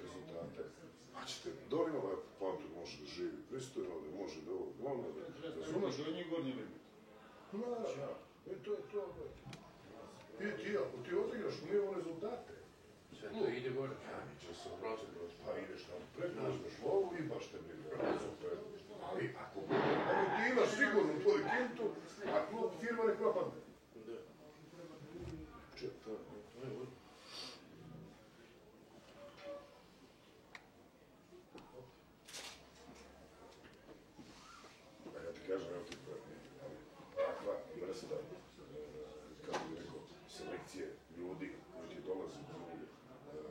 rezultate. A ćete, doli ima lepo pantu, može da živi pristojno, da može da ovo, ono da... Razumeš, do njih gornji limit. Naravno, to je to. Ti, ako ti odigraš, nije ovo rezultate. Sve to ide gore. Ja, mi će se oprostiti, pa ideš tamo preko, uzmeš lovu i baš te briga. Ali ako ti imaš sigurno u tvoju kintu, a klub firma ne propadne. Da. To je ovo. A ja ti kažem, evo ti takva vrsta, kako bih rekao, selekcije ljudi koji ti dolaze u klubu.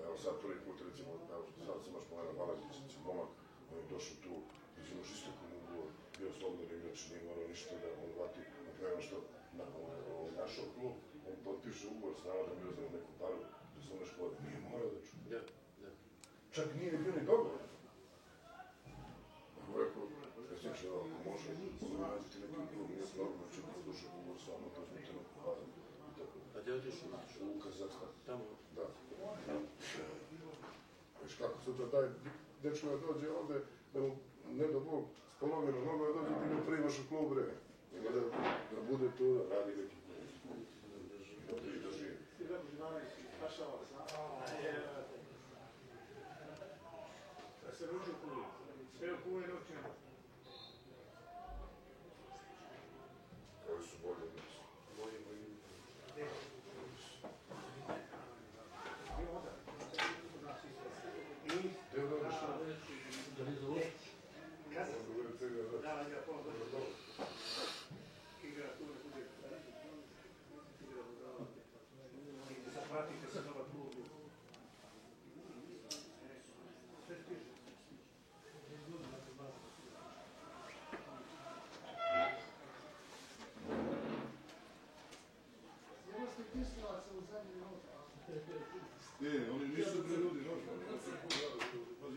Evo sad prvi put, recimo, sad sam baš Milena Balagić, momak, on je došao tu, imaš istokom ugovor, bio slobodni igrač, nije morao ništa da on vrati, napravimo što on našao klub, on potpiše ugovor s nama da mi uzmemo neku paru, da se one škole, nije morao da čuje. Da. Čak nije ni bio ni dogovor. Ako rekao, predsjedniče, ako može, nađete neki klub, nije normalno, će produžiti ugovor s vama, to uzmete neku paru. A gdje otišao? U Kazahstan. Tamo? Da. Viš kako sutra taj dečko da dođe ovde, da mu, ne do Bog, s polomljenom nogu da dođe, ti ne primaš u klub, bre. Ima da bude tu, da radi neki klub. I da živi. Da se ruži u klubu. Sve u klubu je doćemo. Koji su bolje od nas? Bolje. Te dobro što? Da li zove? Da, igra pola dobro. Igra tu ne bude. Igra dobro. I zapratite se dobar klubu. Sve stiže. Ne, oni nisu preludi normalno.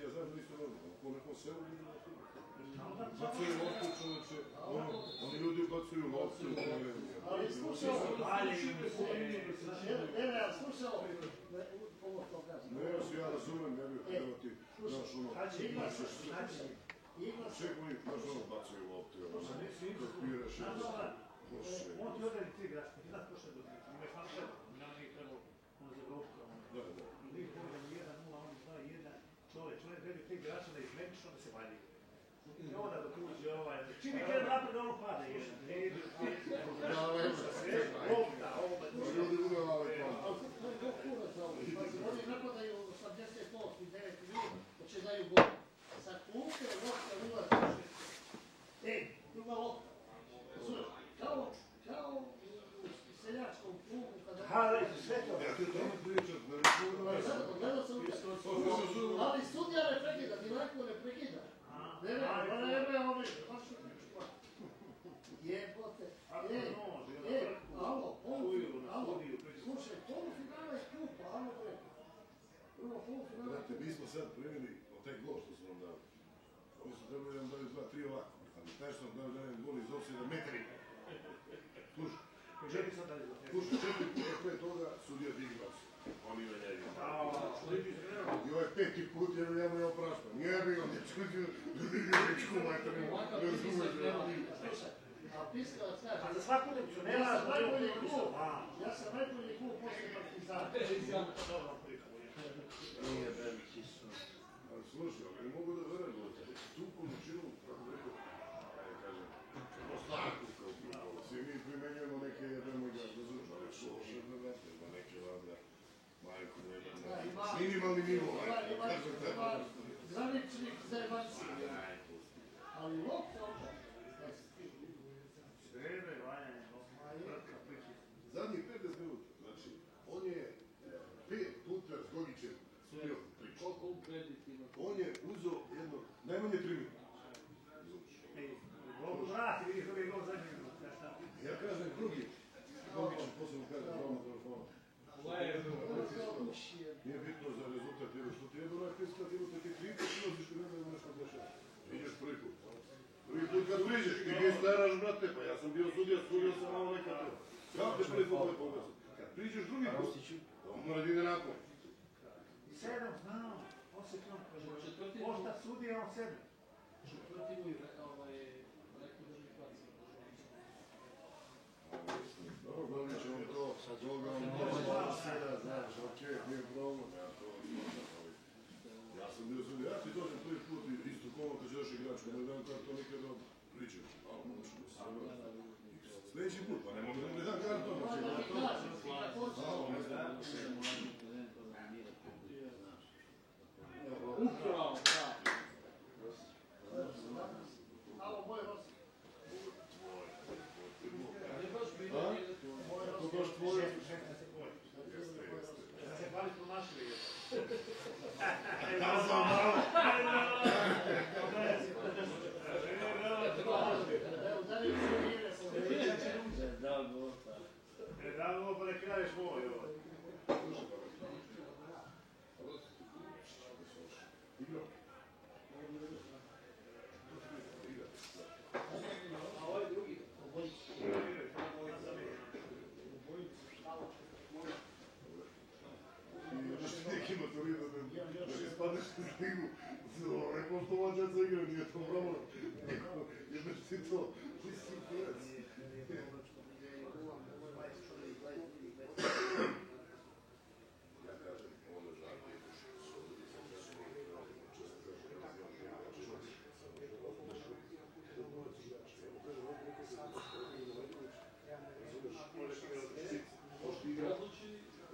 Ja znam da nisu normalno. Po nekom selu ili na tu. Bacuju loptu, čoveče. Oni ljudi bacuju loptu. Ali slušao, slušao, ovo to kažem. Ne, ja razumem, ne bih htio ti, znaš ono, čekaj, znaš ono, bacuju loptu, kopiraš i on ti odredi tri igračke, ti znaš prošle do njih, imaš malo sebe, nam nije trebalo ono za Evropu. Da. Mi povedemo 1-0, oni 2-1, čovjek treba tri igrača da izmeniš, onda se valji. I onda dok uđe ovaj, čim je krenu napred, ono pada jedan. Lopta, ovo. Ljudi uvijek Oni napadaju 88 i 9 minut, hoće daju gol. Sad klupe, lopta, ulazi. Druga lopta. Kao u seljačkom klubu kada... Sve to. Ja ti tamo pričat, ne računam. Gledao sam ali sudija ne prekida, Dinako ne prekida. Ne, oni, baš jebote. Alo, slušaj, polufinala je kupa, alo bre. Prvo polufinala je kupa. Mi smo sad primili od taj gol što su nam dali. Oni su trebali nam dali 2-3 ovako. Ali taj što nam dali jedan gol iz offside metri. Slušaj. Slušaj, 4 pre toga sudija dignao se. Oni venjaju. I ovaj peti put jer ja mu je opraštan. Nije bi on je čudio, dečku majte ne razumete. A Piskavac kaže... A za svaku ulicu, nema ja sam najbolji klub poslije Partizana. Nije veliki su. Ali slušaj, ali ne mogu da verujem da tu količinu, kako bi rekao, kažem, ostatku kao klub. Svi mi primenjujemo neke jedemo i ga razumiješ, ali slušaj, ima neke vada, majku, minimalni nivo. Ima graničnik zajebanci. Ali lopta onda. Srebe, valjanje, Zadnjih 15 minuta, znači, on je 5 puta s Gogićem bio priča. On je uzeo jedno, najmanje 3 minuta. Gol vrati, vidiš da je gol zadnji minut. Ja kažem drugi. Gogić posebno kaže pravo na telefonu. Nije bitno za rezultat, jer što ti je bilo najpisa, ti imate ti 30 ulaziš i ne da nešto dešava. Ideš prvi put. Prvi put kad priđeš, ti gdje staraš, brate, pa ja sam bio sudija, sudio sam malo nekad. Kako te prvi put lepo ulazi? Kad priđeš drugi put, on mora da ide nakon. 7, znao, 8 km. sudija, on sebi. Dobro, gledat ćemo to, sad toga on znaš, okej, nije problem, ja sam bio sudija, ja ti dođem prvi put i isto kolo kad ćeš igračku, ne dam karton nikada pričam, malo možemo se sabrati. Sljedeći put, pa ne mogu da ne dam karton, znači da to... Upravo, da. Alo, moj Rossi. Ako baš tvoje... Da se hvali promašili jedno. Ja sam malo! Evo, da li je sudije sam Da li ovo pa ne kradeš moj, ovo. a ovaj drugi, Neki motorida da ne spadneš na ligu, rekao što ova djeca igra, nije to problem. Jedeš ti to, ti si kurac. Ja kažem, ono žarko ideš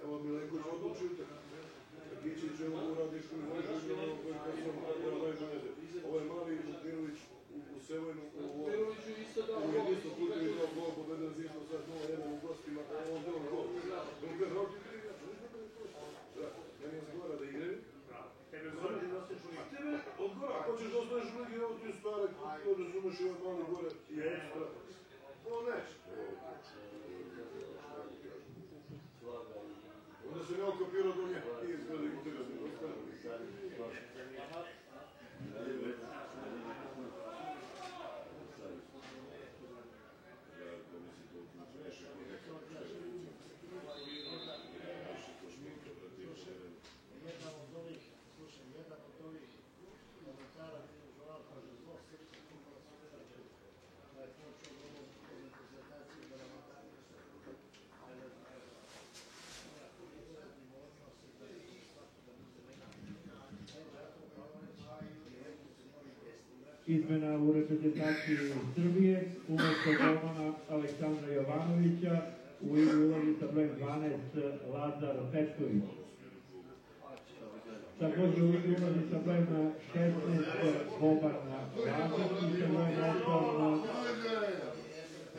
evo Milenković odlučio, Gičić evo uradiš koji možeš, ovo je mali Mutirović u Sevojnu, u jedinstvu putu je dao gol, pobedili z isto sad 0-1 u gostima, on dao gol. Druga rođe tri igrača, ništa pa ne prošlo. Meni je zgora da igraju. Tebe zove ti da osteš u ligu. Tebe odgora, ako ćeš da ostaneš u ligi, evo ti je stvarek, to razumeš i ovaj mali gore i ekstra. Ovo neće. Onda se ne okopirao do nje i izgleda interesno. jedan od ovih, slušaj, jedan od ovih komentara mi je želao, kaže, zlo srce kupala su udađe, da je počeo ovom reprezentaciju da Ramadani su izmena u reprezentaciji Srbije, umjesto golmana Aleksandra Jovanovića, u igri ulazi sa brojem 12 Lazar Petković. Također u igri ulazi sa brojem 16 Boban Lazić i sa brojem 8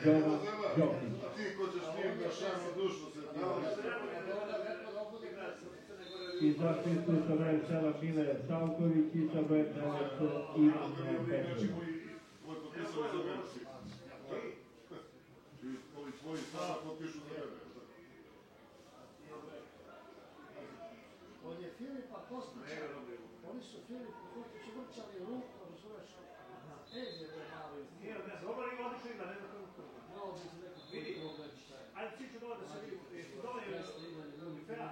Jovan Đokić. Ti ko ćeš tim da šama dušu se ti. I zapisuje sa brojem 7 Mile Savković i sa brojem 9 Ivan Petrović. Koji potpisali za mene svi. Ovi tvoji sada potpišu za mene. On je Filipa Kostića, oni su Filipu Kostiću vrčali ruku, razumeš, Ezir je mali. Nije, ne znam, ovo nije odlično igra, ne znam kako kako. Malo bi se neko Vidi, problem šta je. ajde ti ću dole da se vidi, jesi dole ili fera?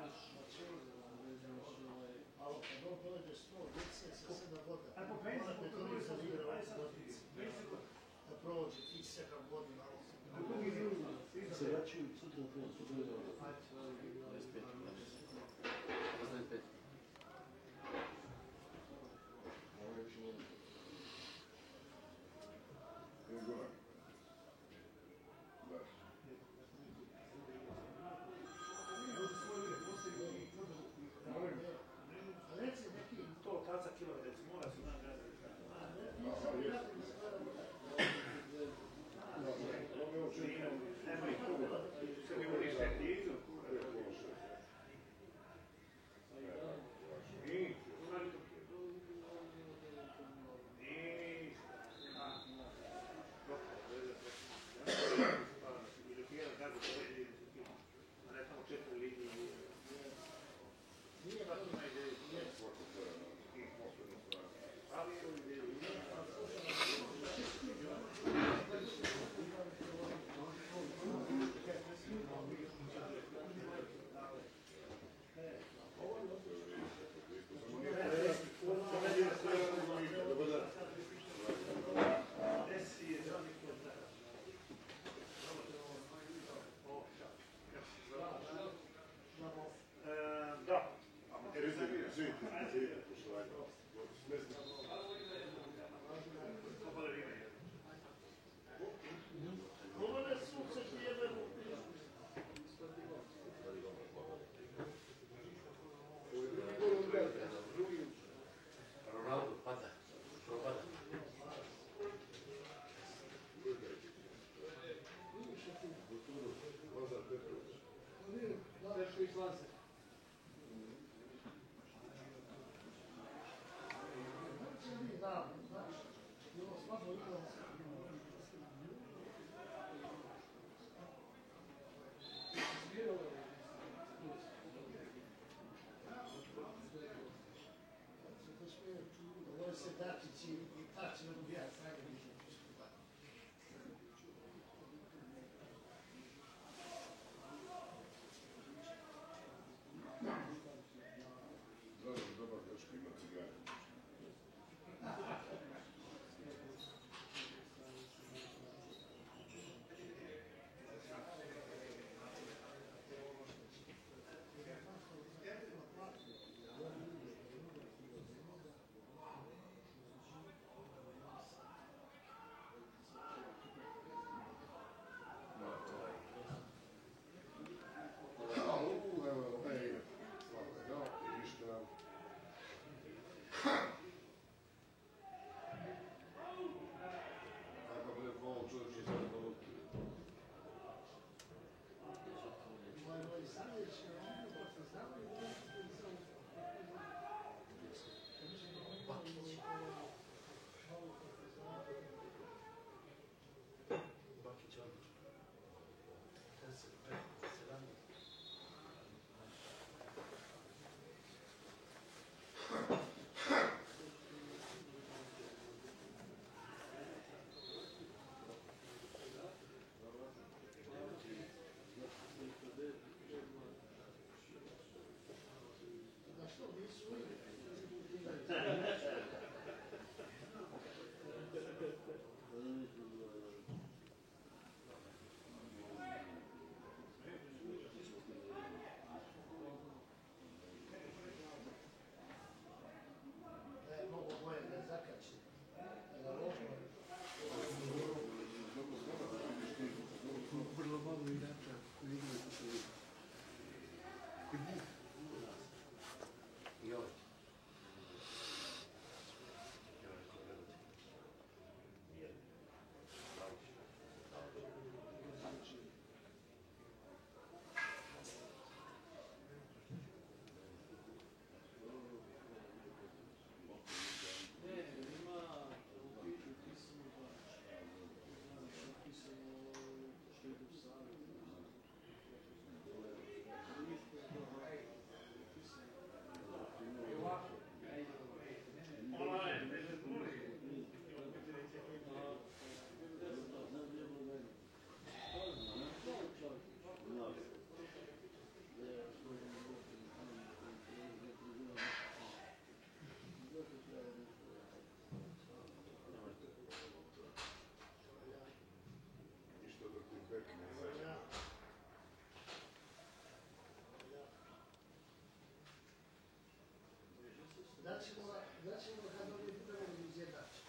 Ali kad on dođe 100 djece sa 7 godina, Ajde po penziju, morate po to prvi izazirati ajde sad, godinice. penziju. Da prođe tih 7 godina. A drugi drugi, Se vraćaju sutra u Hrvatsku. Goran. Da. Reci neki, To kaca kilometra, mora se znam gledati. Romeo čekao. Nema ih tu, sve mi unište tizu. Dačić i Tač ne dobija sranje više skupa. Dobar dečko ima cigare. Vrlo malo igrača koji igraju u Srbiji. Kod njih. I ovaj. Daćemo kad oni budemo izjednači.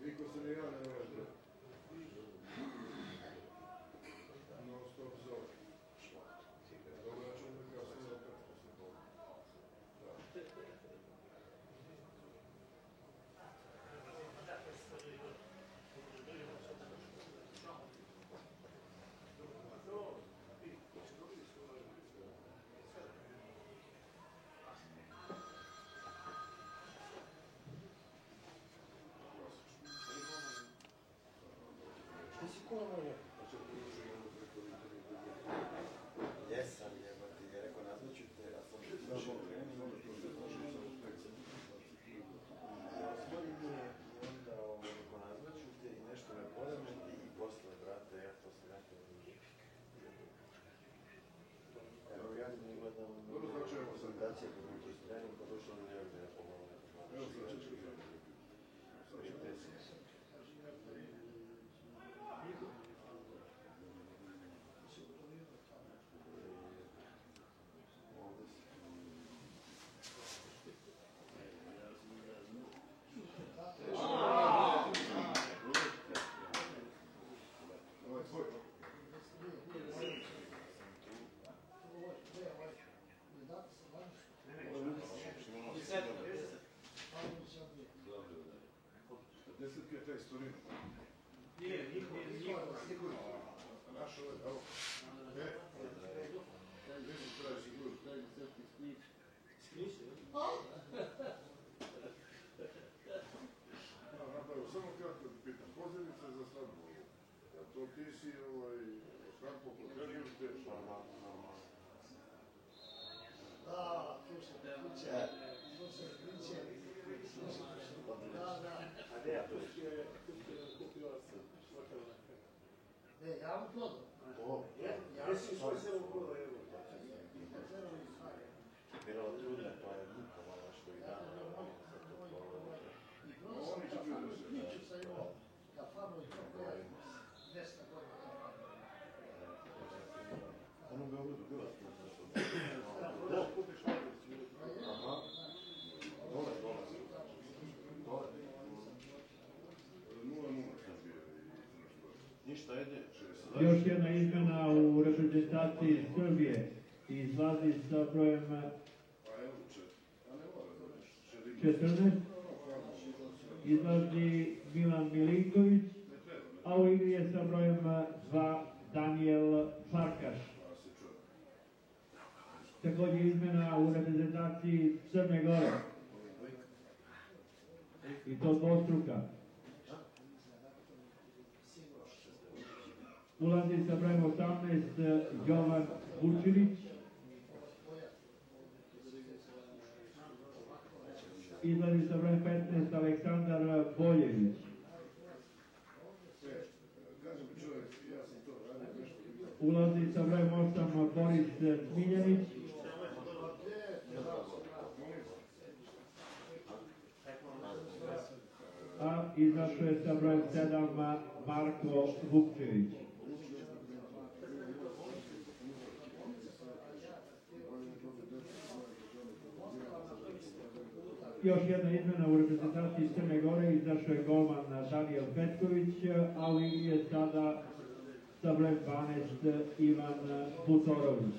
Niko se ne javlja na vaš broj. Non stop zove. Dobro, ja ću da ga sve opet posle toga. Jesam, jebati, je rekao nazvaćute, a sam došao vremena. Zvoli mi je i onda rekao nazvaćute i nešto me podameti i posle, brate, ja posle nekako jebik. Evo ja ne gledam prezentacije kako mi to strenim, pa došao mi je ovdje pomalo nekako. Evo sad ćeš ga. Ovo je tvoj. Storinu. Nije, Sigurno. A naš ovaj, evo. Gdje se traži sigurno? Napravio, samo kratko da pitam. Pozivnica za svadbu. Jel to ti si štampo kod Grgivite? Da, slušajte, priče. Da. a gdje ja pustio je kupio Ne, ja vam prodao. Jesi svoj selo prodao, evo. Bilo trudno, to je muka malo što i dana. I prodao sam kafanu i priču sa imao. Kafanu i to koja je 200 godina kafanu. Ono u Beogradu bila Kupiš ovdje. Aha. Dole. 0-0 sam bio. Ništa, ajde. Još jedna izmena u reprezentaciji Srbije izlazi sa brojem Pa evo, a ne mora da 14. Izlazi Milan Milinković, a u igri je sa brojem 2 Daniel Farkaš. Također izmena u reprezentaciji Crne Gore. I to dvostruka. Ulazi sa brojem 18 Jovan Vučilić. Izlazi sa brojem 15 Aleksandar Boljević. Ulazi sa brojem 8 Boris Smiljanić. A izašao je sa brojem 7 Marko Vukčević. Još jedna izmena u reprezentaciji Crne Gore, izašao je golman Daniel Petković, a u igri je sada sa brojem 12 Ivan Butorović.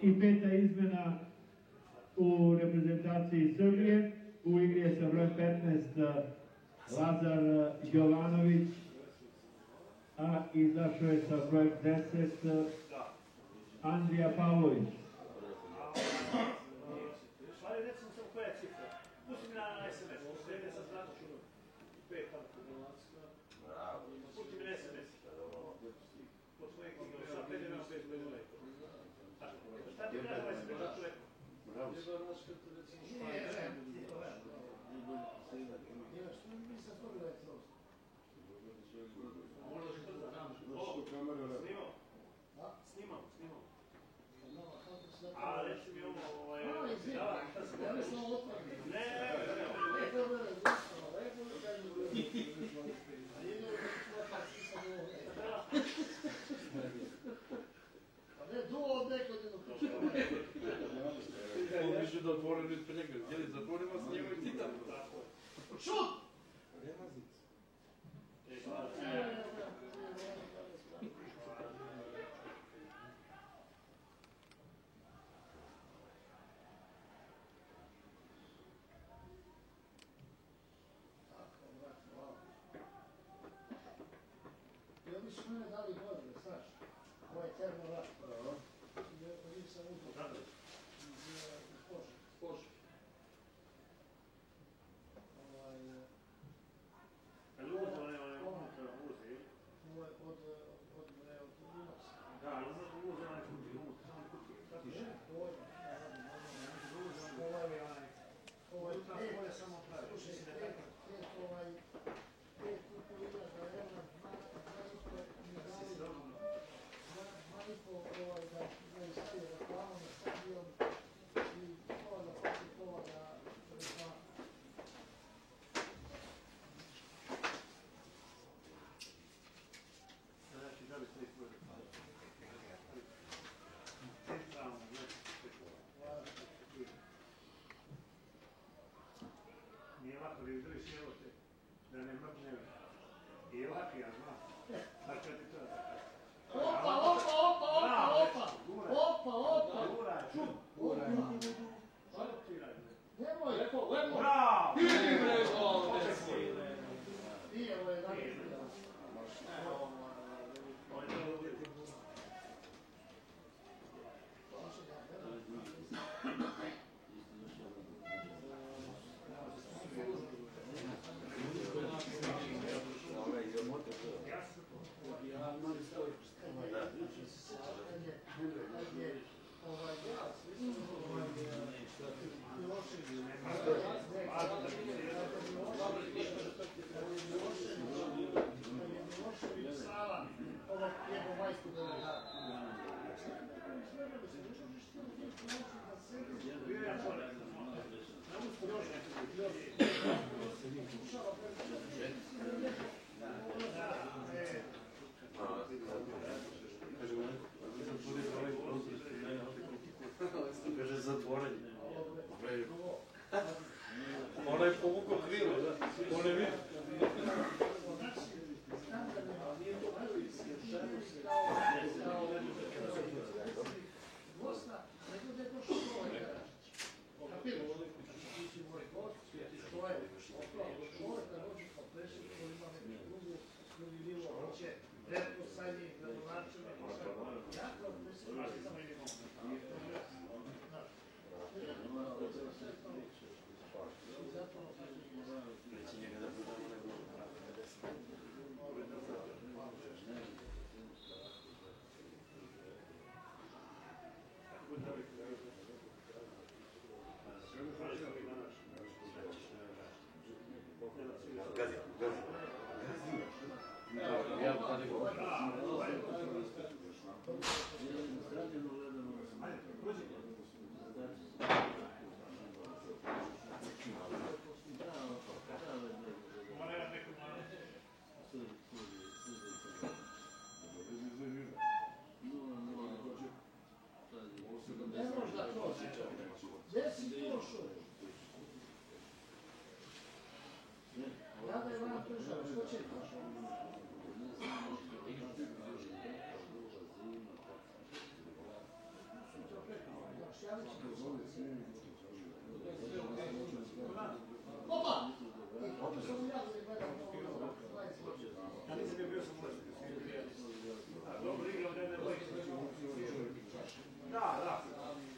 I peta izmena u reprezentaciji Srbije, u igri je sa brojem 15 Lazar Jovanović, a izašao je sa brojem 10 Andrija Pavlović. Stvari, recimo samo koja je cifra. Pusti mi na SMS, srednje sa stratočunom. 5 tamo. Pusti mi na SMS. Po svojeg knjiga, sa PDV-om bez PDV-a. Šta ti gleda ovaj sve za čovjek? Bravo. Snimam. A reci mi ovo, šta se govoriš? Ne. Ne, duo od nekodinu kuću. Više da otvorim pregled. Jeli, zatvorimo s njima i ti tamo. Šut! termorat. Njih sam uzeo iz Pože. Ali uvoze one unutra uvoze, ili? Od Limaca. Da, ali uvoze one kutije, samo kutije. Kako je? Ovo samo pravi. Slušaj, pet kupovina da evra, 2,5 da istaje reklamu na stadion i pola da plati pola da reklama. Znači, da bi se izgleda. Centralno, nije lako da izdržiš jelote, da ne mrkne. I lako, ja znam. Znači, ti to... Opa! Nemoj! Bravo! Nije, ovo je dakle. Kaže zatvoren. Ona je povukao krilo, da. Ona je vidio.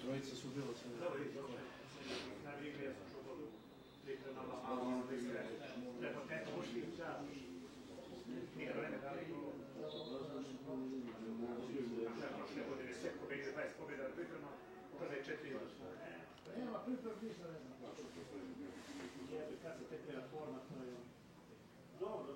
Trojica su bila sve. Nema priprem, ništa ne znam. Kad se tekla forma, to je... Dobro,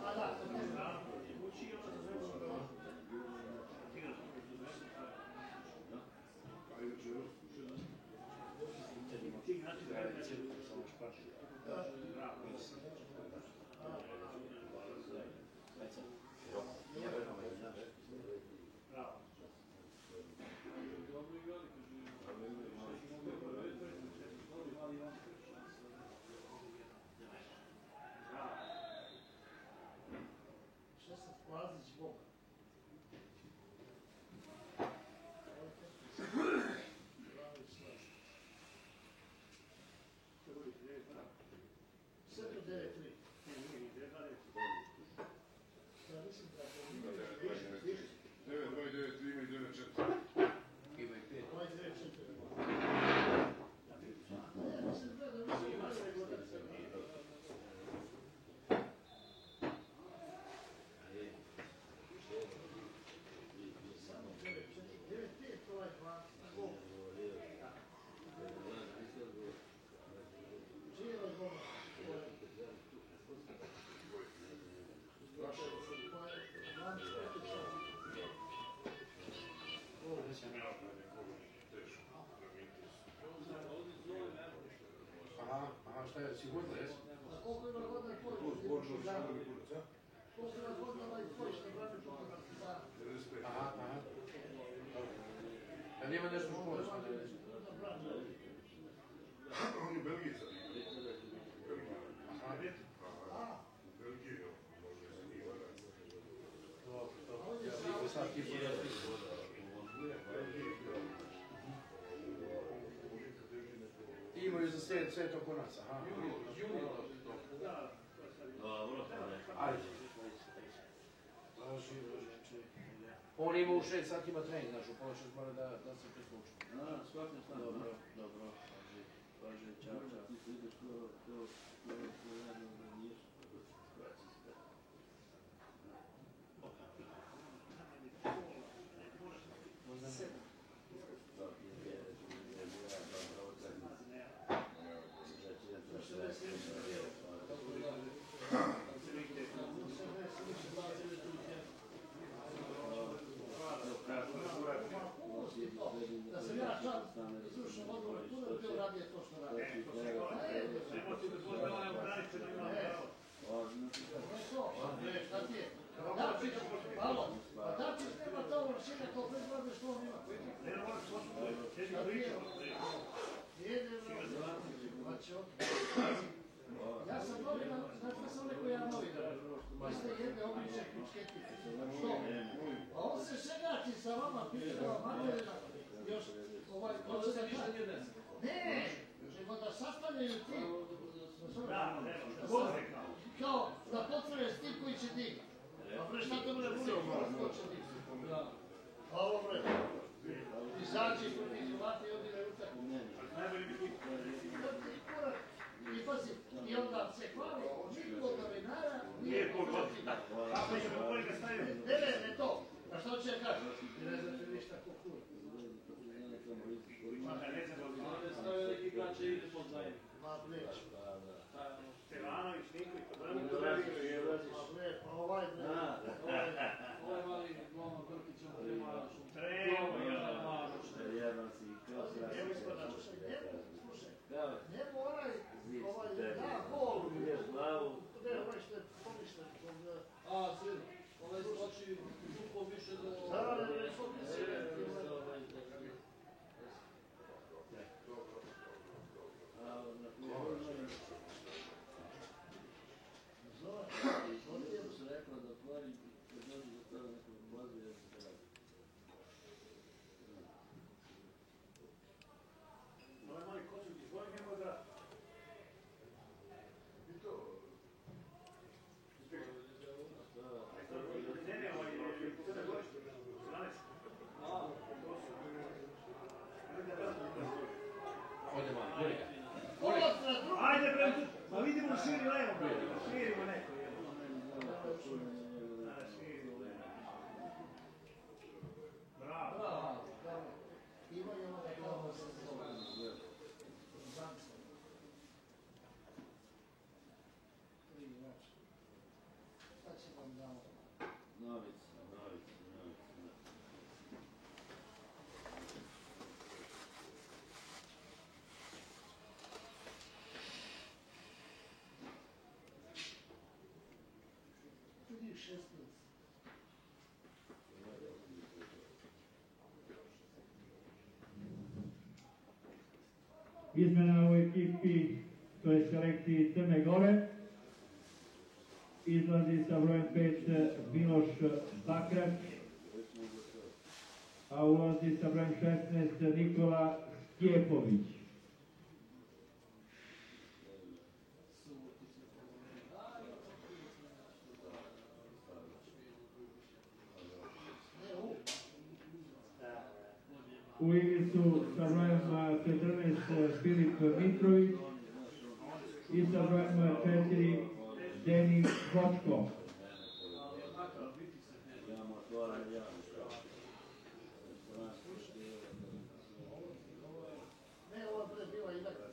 A da, Lazić Bog. Sve to 9-3. Ja mislim da to nije više. 9-2-9-3 ima i 9-4. Ima i 5. Ovaj 9-4. Ja mislim da više manje nego da se nije. Samo 9-4. 9-5 ovaj 2. Čije je ovaj goma? Aha, šta je, sigurno, jes? A koliko ima godina tvoj? Koliko ima godina ovaj tvoj što brani protiv Partizana? Aha. Ja nema nešto u školi, što ne reći. On je Belgijica. U Belgiji, možda je zanimljivo. Dobro. Sad ti podati. Ti imaju za sve to konac, aha. Ajde. Važi. On ima u 6 sati ima trening, znaš, u pola 6 mora da se presluči. Dobro. Važi, čao. Da sam ja čak izvršao odgovor, tu ne bio radio to što radi. Šta ti je? Dačić, alo, pa Dačić nema to vršine kao predvrde što on ima. Šta ti je? Jede, pa će on. Ja sam novinar, znači da sam neko ja novinar. Vi ste jedne obične pičketice. Što? A on se šegači sa vama, pičkava materina. Još ovaj, hoće da kaže. Ne, nego da sastavljaju ti. Kao da potvrde s tim koji će digati. A pre šta to mre bude ko će digati? A ovo bre. Izađi protiv Hrvati i odi na utakmicu. Najbolji bi ti. I pazi, i onda se hvali, niko novinara nije pogodio. Kako će me bolje ga stavio? Ne to. A što će kaži? Ne znate ništa ko kura. Ma ne znam ovdje. Ne stavio neki igrače ide pod zajedno. Ma neću. Stevanović, Niković, ma bre, pa ovaj bre. Ovaj mali gloma Brkić, on trema. Evo ispada, slušaj. Njemu onaj, da, bol. Ne, onaj što je pomišljen. A, sin, onaj skoči duplo više do... Da, ne, skoči se. Zove se rekla da otvori, kad dođe do tada nekog odlazi, jer se radi. Ovaj mali kočuk, izvoli njegov da... I to... Ne, ovaj je Crne Gorište, 17. Ode mali, ajde bre, ma vidimo širi levo, širimo neko. Bravo. Ima i ono da kao se zove. Zanca. Šta će vam dao? Novica. Tudi 16. Izmena u ekipi, to je selekciji Crne Gore. Izlazi sa brojem 5 Miloš Bakrač, a ulazi sa brojem 16 Nikola Stjepović. igricu sa brojem 14 Filip Mitrović i sa brojem 4 Denis Vočko. Ne, ovo je bila Ivanica.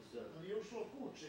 Slušaj, nije ušlo kuće.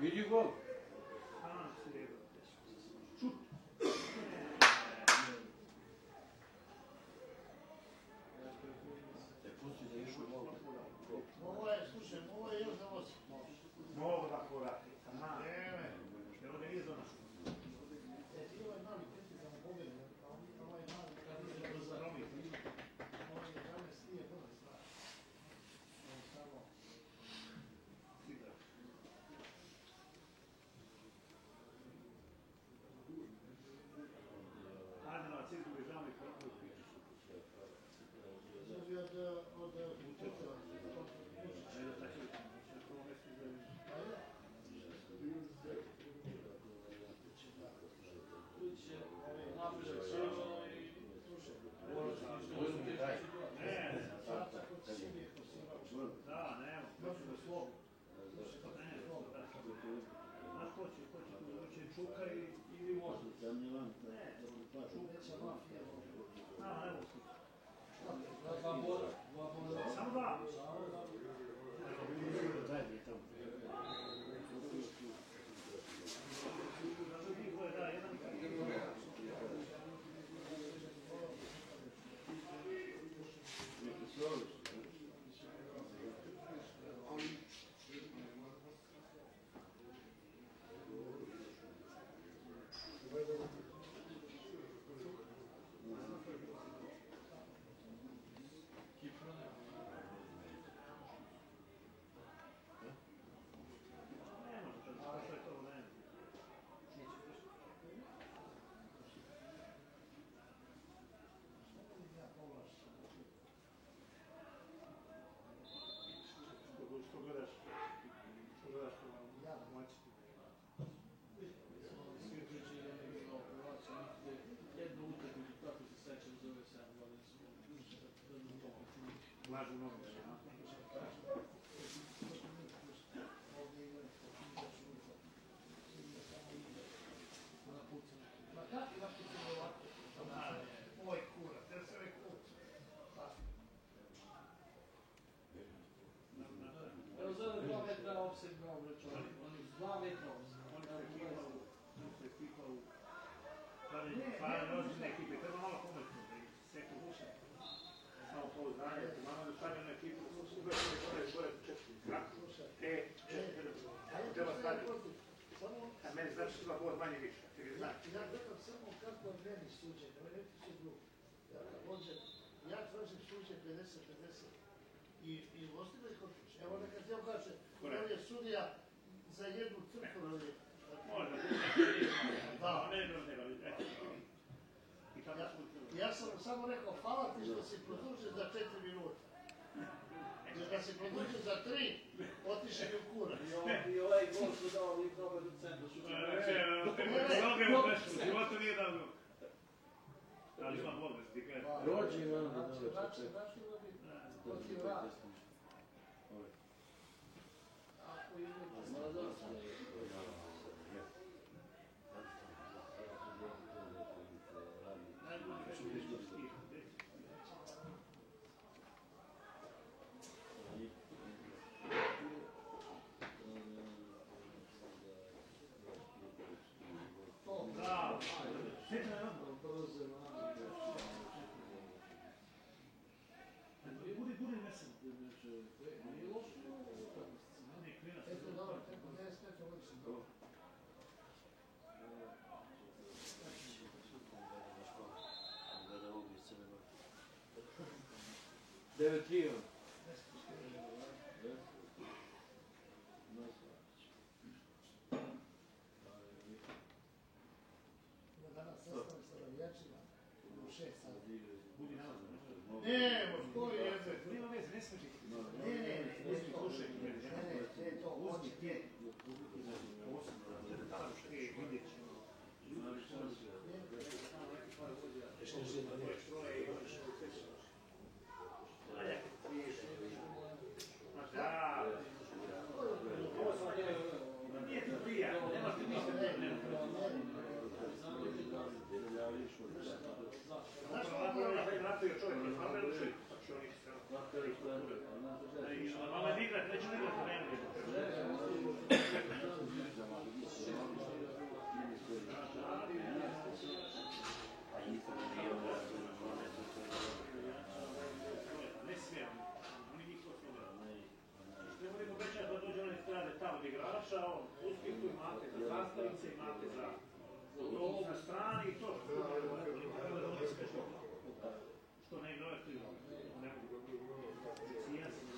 Vidi gol. Šut. Pusti da išu gol. Ovo je, slušaj, ovo je još da vozi. Mogu da korati. Evo da nije za nas. Ti ovaj mali kritikamo pobjede, ovaj mali kritikamo za romi. Ovaj 11 nije brzo stvar. Ovo samo... Ajde na cilju uvižamo i kako je piše. Znači od Vučeva. Ajde tako je. Što ovo mjesto za... Da, nema, hoću da svog. Znaš ko će ući Čuka ili Vožda? Ne, Veća mafija. evo samo dva. Da, jedan. Lažu nogu. Ma kako napucamo ovako? Oj kurac, ja sam rekao. Evo za 2 metra opseg bravo rečovali. 2 metra opseg. On se pipao u stvarne ozbiljne ekipe. Treba malo pomoći. Seko duše. Samo pouzdanje. Malo da stavljamo ekipu. Uvijek je gore četiri. Treba staviti. A meni znači ima bod manje više. Ja gledam samo kako je meni suđenje, ovo je neki su drugi. Ja tražim suđenje 50-50 i ostavljaju ih otići. Evo nekad ja kaže, on je sudija za jednu crtu na lijepu. Možda. Da. Ja sam samo rekao, hvala ti što si produžio za 4 minuta. Jer da si produžio za 3, otiše mi u kurac. I ovaj gol su dao lik dobar u centru. Životu nije dao gol. Ali ima bol, da ti kaže. Rođi, ono, Znači, protiv rada. 9-3 on. Danas sastavim sa navijačima u 6 sati. Budi nalazno. Ne, koji je? Nema veze, ne smiješ ih. Ne, Uzmi slušaj. ne, to, hoće gdje. Vidjet ćemo. Nije ti prija, nemaš ti ništa ne. Znaš, ovako je napravio čovjek, je farmer uči, pa će oni se vama je igrat, neću igrat na mene. Ne smijem, oni njih to smijem. Ne moram obećati da dođe one strane tamo od igrača, uspjehu imate za zastavice, imate za lov na strani i to što što ne igrate, ne mogu. Cijen sam.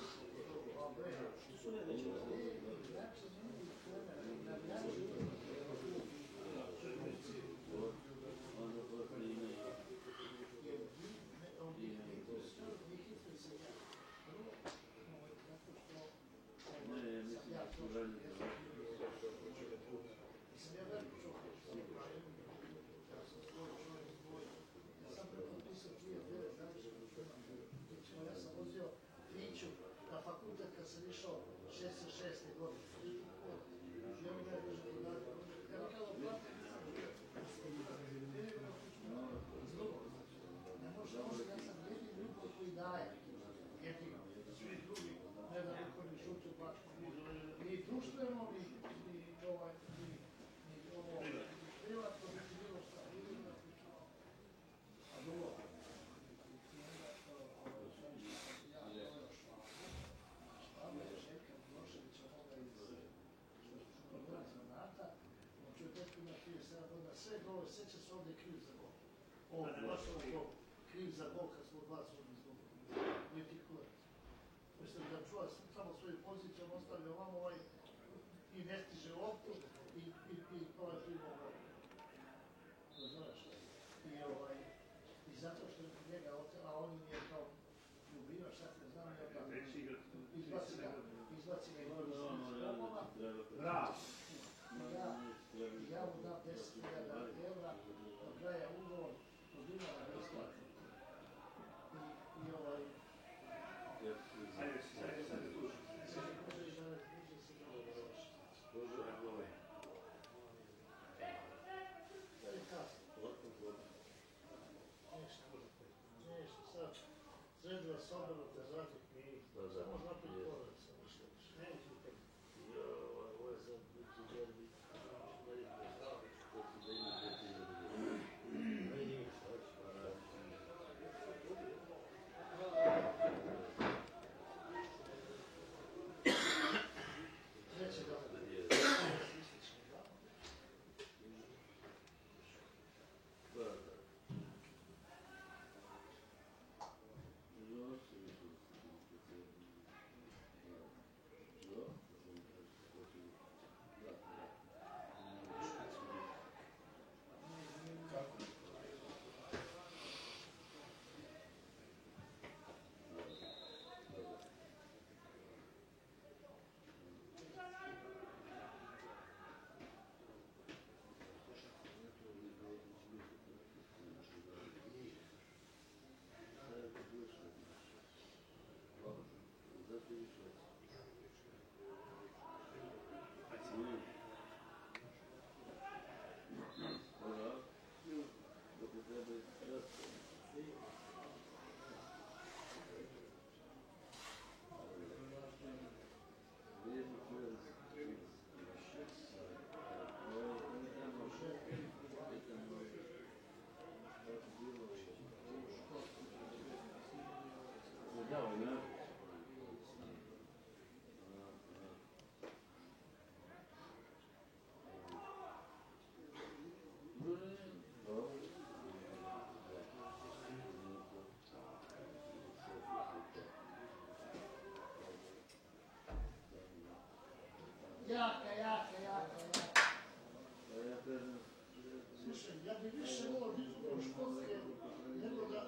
Ja sam vozio Fiću na fakultet kad sam išao 66. godine. Ne može on, ja sam jedini ljubko koji daje. Jedino. Svi drugi ne da niko ni šuću baš. Ni društveno, ni ovo privatno, ni bilo šta. A drugo, sve gole, seća se ovdje kriv za gol. Ovdje, baš ovdje, kriv za gol kad smo dva svojim izgubili. Nije ti kurac. Mislim da čuva samo svoju poziciju, on ostavlja ovamo i ne stiže loptu i ovaj primo gol. Znaš, i zato što je njega otela, a on im je kao ljubino, šta te znam, izbaci ga iz klubova. Bravo. Ja mu dam 10.000 evra, do kraja ugovor, od dinara besplatno. Sajde tu. Sad, sredila sobora te zati, samo napred korak sam išao. Ovo je za biti derbi. Slušaj, ja bi više volio da izgledam školske nego da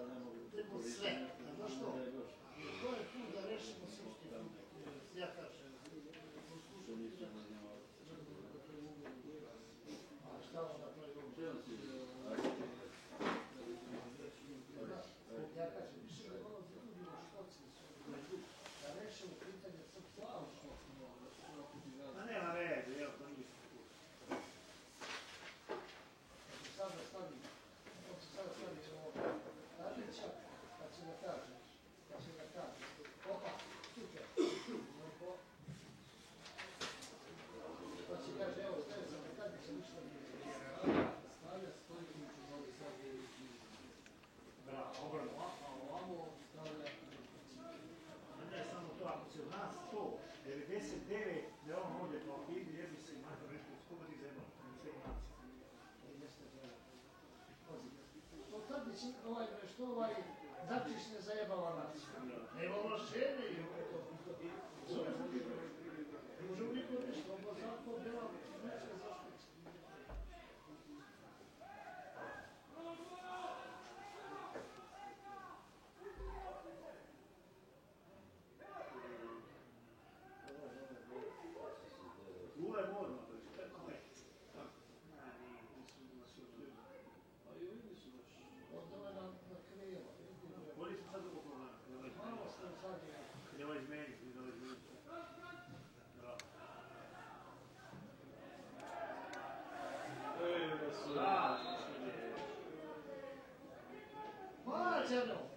nego sve. Znaš što? Jer to je put da rešimo srpski put. Ja kažem. A šta vam napravi ovo? Ja kažem, više da volio da izgledamo školske da rešimo pitanje srpske put. Ma nema veze, evo, to nije. Sada stavim ovo Tadića, pa će da kaže, opa, super, pa će kaže, evo, sve za Tadića ništa nije. Stavlja Stojkoviću Novi Sad Da, obrano. a ovamo stavlja Ne samo to, ako se u nas 99, da je on ovdje kao ide, jebi se i makar nešto skupati zemlja, sve nacije. Tadić, što Dačić ne zajebava nas. Nema ovlašćenje i ne može niko ništa, ovo zakon dela neće zaštiti. Ula je modno, to je kako je. Ovo je na krilo. Oni su sad oko problema. Malo ste sad Kad je ovo izmeni, Bravo. Ej, da su... Mađano!